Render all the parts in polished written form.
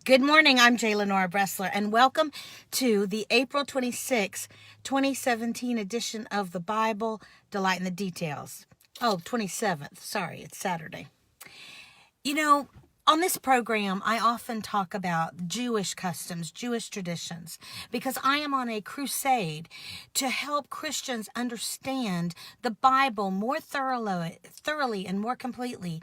Good morning, I'm J. Lenora Bressler, and welcome to the April 26, 2017 edition of the Bible, Delight in the Details. Oh, 27th. Sorry, it's Saturday. You know, on this program, I often talk about Jewish customs, Jewish traditions, because I am on a crusade to help Christians understand the Bible more thoroughly and more completely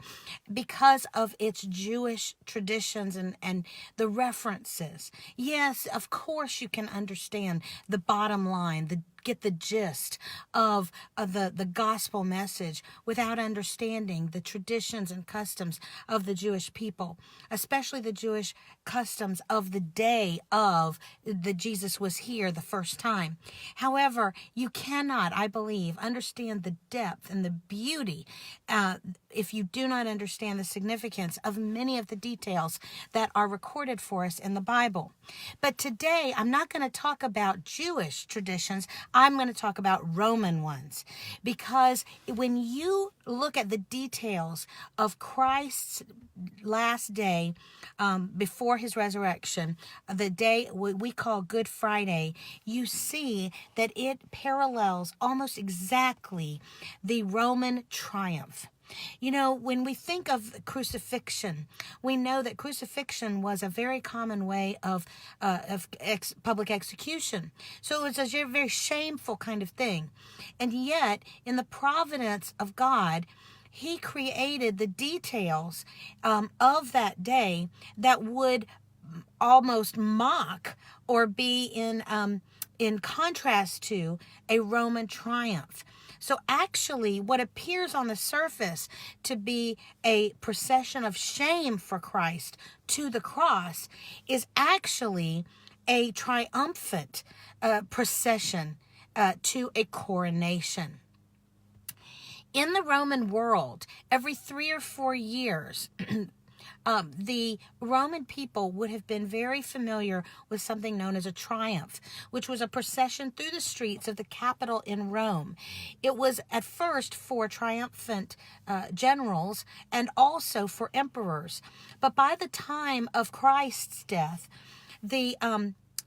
because of its Jewish traditions and the references. Yes, of course you can understand the bottom line, get the gist of the gospel message without understanding the traditions and customs of the Jewish people, especially the Jewish customs of the day of the Jesus was here the first time. However, you cannot, I believe, understand the depth and the beauty if you do not understand the significance of many of the details that are recorded for us in the Bible. But today, I'm not going to talk about Jewish traditions. I'm going to talk about Roman ones, because when you look at the details of Christ's last day before his resurrection, the day we call Good Friday, you see that it parallels almost exactly the Roman triumph. You know, when we think of crucifixion, we know that crucifixion was a very common way of public execution. So it was a very shameful kind of thing. And yet, in the providence of God, he created the details of that day that would almost mock or be in contrast to a Roman triumph. So actually, what appears on the surface to be a procession of shame for Christ to the cross is actually a triumphant procession to a coronation. In the Roman world, every 3 or 4 years, the Roman people would have been very familiar with something known as a triumph, which was a procession through the streets of the capital in Rome. It was at first for triumphant generals and also for emperors. But by the time of Christ's death, the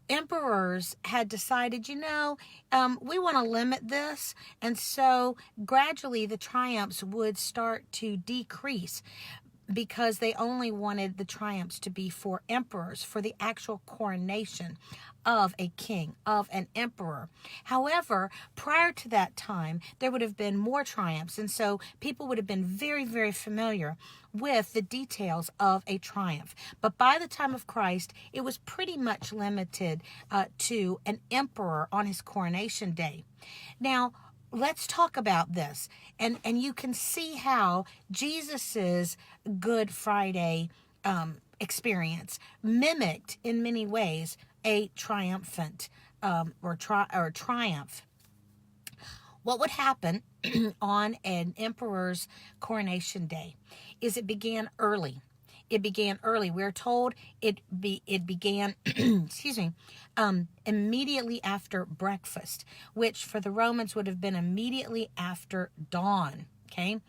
emperors had decided, we want to limit this. And so gradually the triumphs would start to decrease, because they only wanted the triumphs to be for emperors, for the actual coronation of a king, of an emperor. However, prior to that time, there would have been more triumphs, and so people would have been very, very familiar with the details of a triumph. But by the time of Christ, it was pretty much limited to an emperor on his coronation day. Now, let's talk about this. And you can see how Jesus's Good Friday experience mimicked in many ways a triumphant or triumph. What would happen on an emperor's coronation day is it began early. We're told it began, excuse me, immediately after breakfast, which for the Romans would have been immediately after dawn. Okay,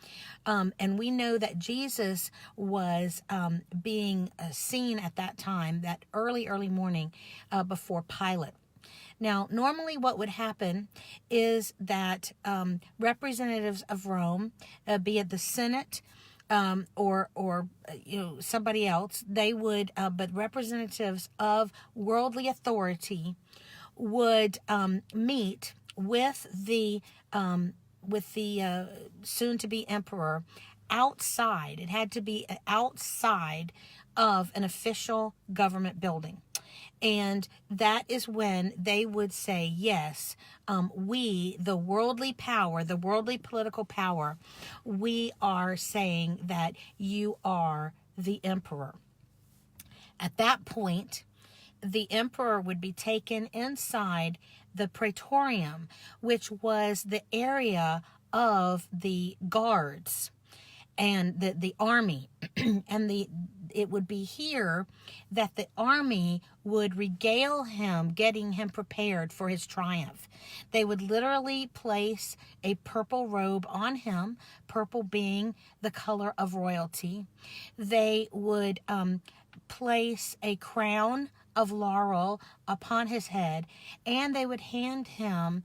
and we know that Jesus was being seen at that time, that early morning before Pilate. Now, normally what would happen is that representatives of Rome, be it the Senate, or somebody else, they would, but representatives of worldly authority would meet with the soon-to-be emperor outside. It had to be outside of an official government building. And that is when they would say, yes, we, the worldly power, the worldly political power, we are saying that you are the emperor. At that point, the emperor would be taken inside the praetorium, which was the area of the guards and the army. And it would be here that the army would regale him, getting him prepared for his triumph. They would literally place a purple robe on him, purple being the color of royalty. They would place a crown of laurel upon his head, and they would hand him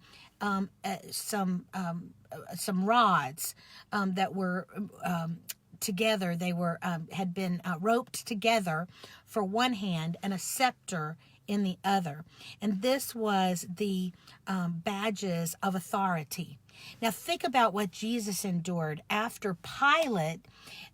some rods that were together. They were had been roped together for one hand, and a scepter in the other. And this was the badges of authority. Now think about what Jesus endured after Pilate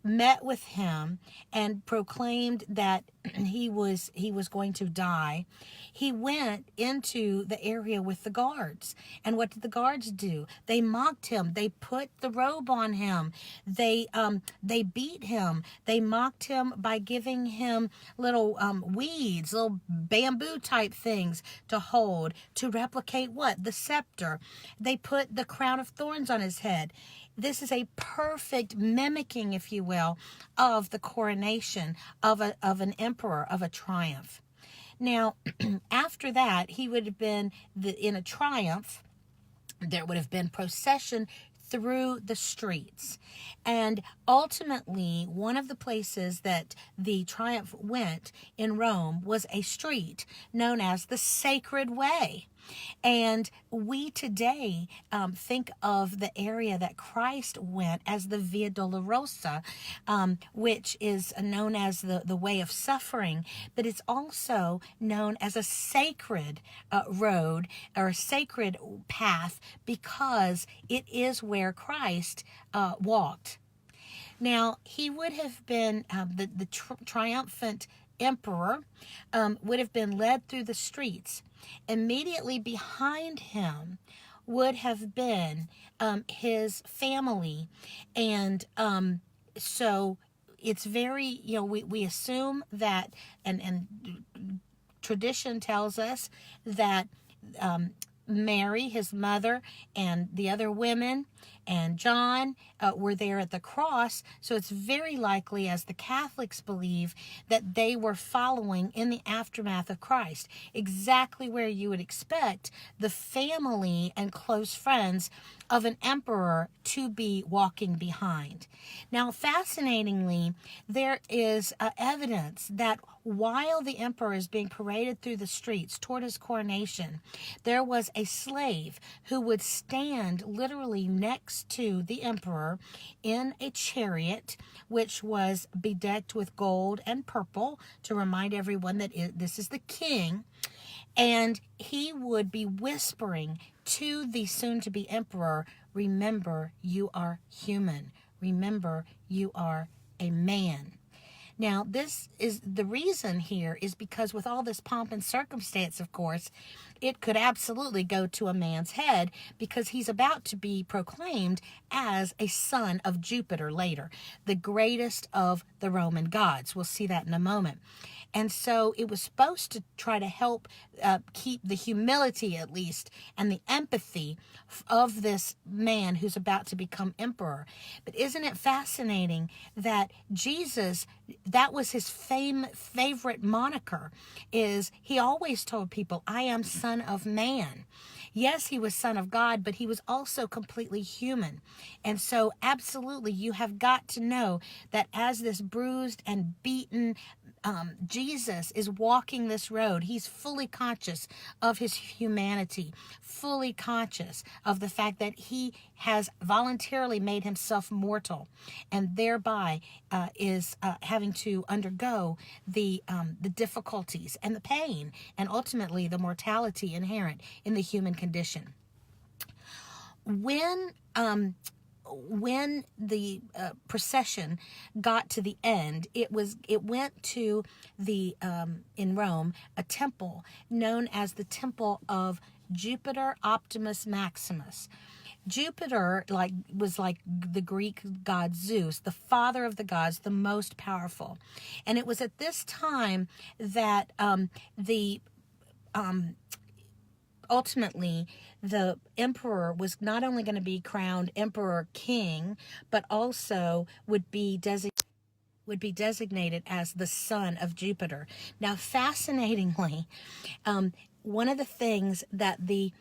met with him and proclaimed that he was going to die. He went into the area with the guards. And what did the guards do? They mocked him. They put the robe on him. They beat him. They mocked him by giving him little weeds, little bamboo type things to hold, to replicate what? The scepter. They put the crown of thorns on his head. This is a perfect mimicking, if you will, of the coronation of an emperor, of a triumph. Now, after that, he would have been in a triumph. There would have been procession through the streets. And ultimately, one of the places that the triumph went in Rome was a street known as the Sacred Way. And we today think of the area that Christ went as the Via Dolorosa, which is known as the way of suffering, but it's also known as a sacred road or a sacred path because it is where Christ walked. Now, he would have been the triumphant emperor would have been led through the streets. Immediately behind him would have been his family. And so it's very, we assume that, and tradition tells us that Mary, his mother, and the other women, and John were there at the cross. So it's very likely, as the Catholics believe, that they were following in the aftermath of Christ, exactly where you would expect the family and close friends of an emperor to be walking behind. Now, fascinatingly, there is evidence that while the emperor is being paraded through the streets toward his coronation, there was a slave who would stand literally next to the emperor in a chariot, which was bedecked with gold and purple to remind everyone that this is the king. And he would be whispering to the soon-to-be emperor, "Remember, you are human. Remember, you are a man." Now, this is the reason here is because with all this pomp and circumstance, of course, it could absolutely go to a man's head because he's about to be proclaimed as a son of Jupiter later, the greatest of the Roman gods. We'll see that in a moment. And so it was supposed to try to help keep the humility, at least, and the empathy of this man who's about to become emperor. But isn't it fascinating that Jesus, that was his favorite moniker, is he always told people, "I am Son of Man." Yes, he was Son of God, but he was also completely human. And so absolutely, you have got to know that as this bruised and beaten Jesus is walking this road, he's fully conscious of his humanity, fully conscious of the fact that he has voluntarily made himself mortal, and thereby is having to undergo the difficulties and the pain and ultimately the mortality inherent in the human condition. When the procession got to the end, it went to the in Rome a temple known as the Temple of Jupiter Optimus Maximus. Jupiter was like the Greek god Zeus, the father of the gods, the most powerful, and it was at this time that ultimately, the emperor was not only going to be crowned emperor king, but also would be designated as the son of Jupiter. Now, fascinatingly, one of the things that the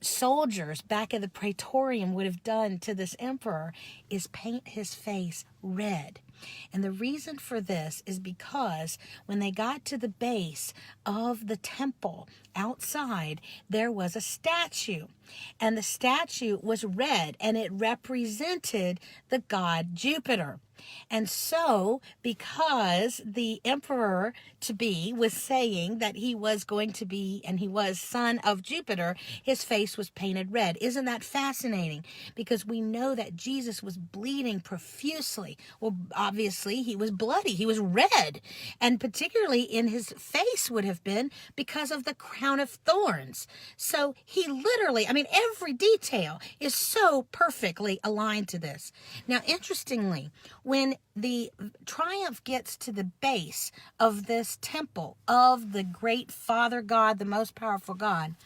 soldiers back at the Praetorium would have done to this emperor is paint his face red. And the reason for this is because when they got to the base of the temple outside, there was a statue. And the statue was red, and it represented the god Jupiter. And so, because the emperor-to-be was saying that he was going to be, and he was son of Jupiter, his face was painted red. Isn't that fascinating? Because we know that Jesus was bleeding profusely. Well, obviously, he was bloody. He was red. And particularly in his face would have been because of the crown of thorns. So he literally, every detail is so perfectly aligned to this. Now, interestingly, when the triumph gets to the base of this temple of the great Father God, the most powerful God,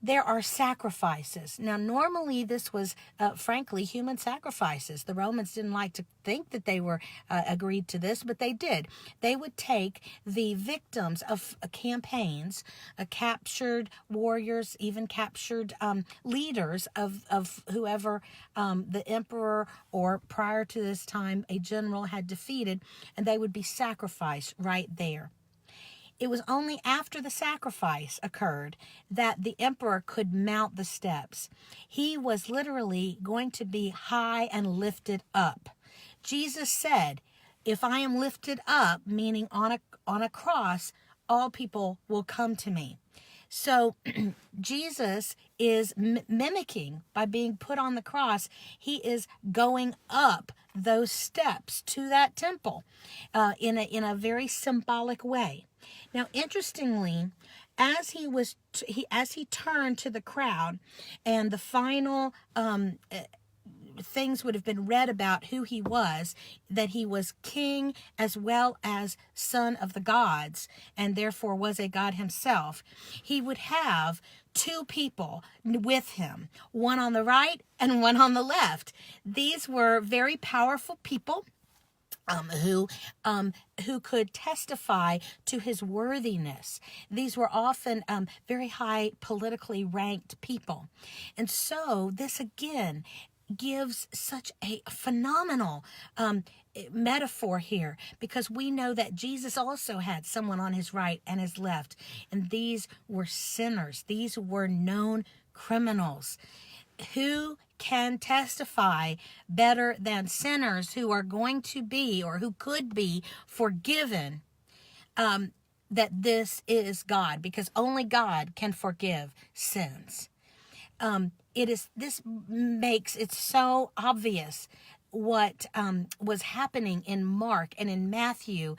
there are sacrifices. Now, normally this was, frankly, human sacrifices. The Romans didn't like to think that they were agreed to this, but they did. They would take the victims of campaigns, captured warriors, even captured leaders of whoever the emperor or prior to this time a general had defeated, and they would be sacrificed right there. It was only after the sacrifice occurred that the emperor could mount the steps. He was literally going to be high and lifted up. Jesus said, if I am lifted up, meaning on a cross, all people will come to me. So Jesus is mimicking, by being put on the cross, he is going up those steps to that temple in a very symbolic way. Now, interestingly, as he turned to the crowd, and the final things would have been read about who he was, that he was king as well as son of the gods, and therefore was a god himself. He would have two people with him, one on the right and one on the left. These were very powerful people who could testify to his worthiness. These were often very high politically ranked people. And so this again gives such a phenomenal metaphor here, because we know that Jesus also had someone on his right and his left, and these were sinners. These were known criminals. Who can testify better than sinners who are going to be, or who could be, forgiven, that this is God, because only God can forgive sins. This makes it so obvious what was happening in Mark and in Matthew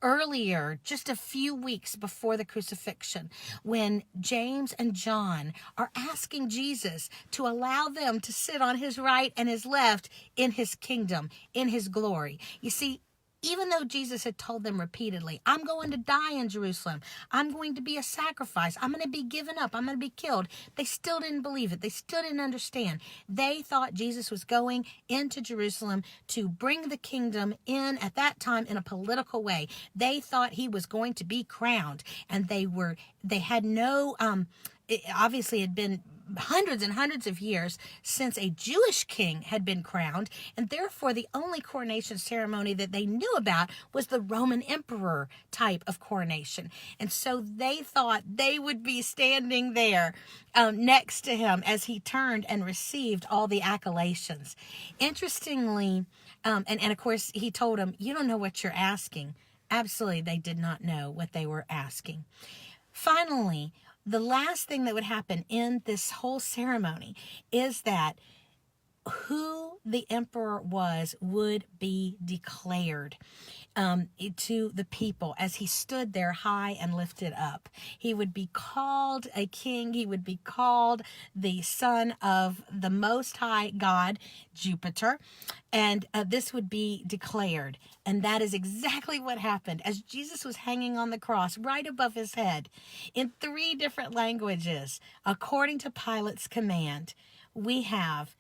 earlier, just a few weeks before the crucifixion, when James and John are asking Jesus to allow them to sit on his right and his left in his kingdom, in his glory. You see, even though Jesus had told them repeatedly, I'm going to die in Jerusalem, I'm going to be a sacrifice, I'm going to be given up, I'm going to be killed, they still didn't believe it. They still didn't understand. They thought Jesus was going into Jerusalem to bring the kingdom in, at that time, in a political way. They thought he was going to be crowned, and they had no, it obviously had been hundreds and hundreds of years since a Jewish king had been crowned, and therefore the only coronation ceremony that they knew about was the Roman emperor type of coronation. And so they thought they would be standing there next to him as he turned and received all the acclamations. Interestingly, and of course he told them, you don't know what you're asking. Absolutely, they did not know what they were asking. Finally, the last thing that would happen in this whole ceremony is that who the emperor was would be declared to the people as he stood there high and lifted up. He would be called a king. He would be called the son of the Most High God, Jupiter, and this would be declared. And that is exactly what happened as Jesus was hanging on the cross right above his head in 3 different languages. According to Pilate's command, we have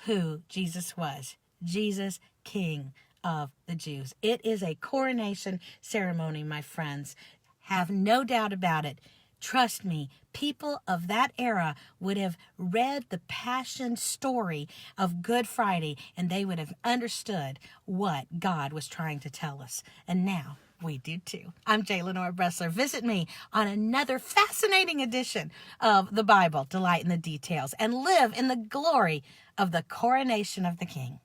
who Jesus was. Jesus, King of the Jews. It is a coronation ceremony, my friends. Have no doubt about it. Trust me, people of that era would have read the passion story of Good Friday and they would have understood what God was trying to tell us. And now we do too. I'm J. Lenore Bressler. Visit me on another fascinating edition of the Bible, Delight in the Details, and live in the glory of the coronation of the King.